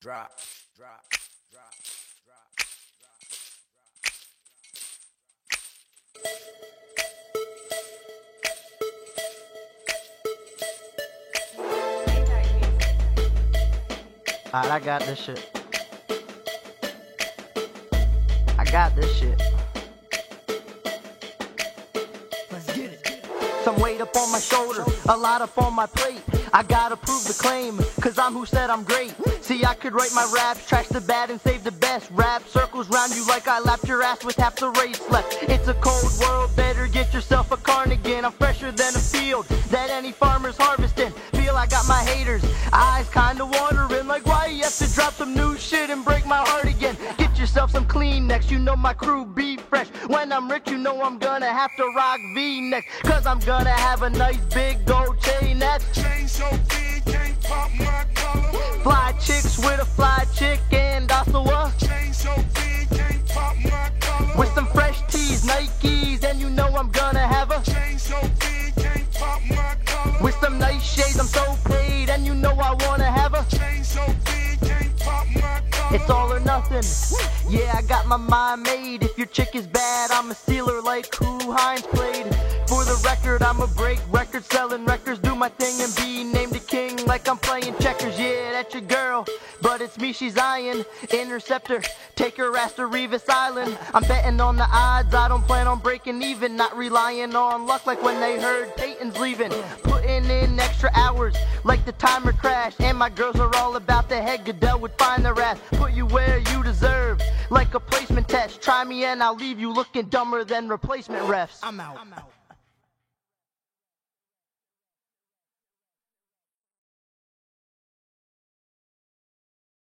Alright, I got this shit. I got this shit. Let's get it. Some weight up on my shoulder, a lot up on my plate. I gotta prove the claim, cause I'm who said I'm great. See, I could write my raps, trash the bad and save the best. Rap circles round you like I lapped your ass with half the race left. It's a cold world, better get yourself a cardigan. I'm fresher than a field that any farmer's harvesting. Feel I got my haters, eyes kinda watering, like why you have to drop some new shit and break my heart again. Get yourself some Kleenex, you know my crew be fresh. When I'm rich, you know I'm gonna have to rock V-necks, cause I'm gonna have a nice big gold chain that's chain so big, can't pop my collar. Fly chicks with a fly chick and also a Chain so big, can't pop my collar. with some fresh tees, Nikes, and you know I'm gonna have a Chain so big, can't pop my collar. with some nice shades. I'm so paid, and you know I wanna have a Chain so big, can't pop my collar. it's all or nothing. Yeah, I got my mind made. If your chick is bad, I'm a stealer like who Hines played. For the record, I'ma break records, selling records, do my thing and be named a king like I'm playing checkers. Yeah, that's your girl, but it's me she's eyeing. Interceptor, take her ass to Revis Island. I'm betting on the odds, I don't plan on breaking even. Not relying on luck like when they heard Peyton's leaving. Putting in extra hours like the timer crashed. And my girls are all about the head, Goodell would find their ass. Put you where you deserve, like a placement test. Try me and I'll leave you looking dumber than replacement refs. I'm out.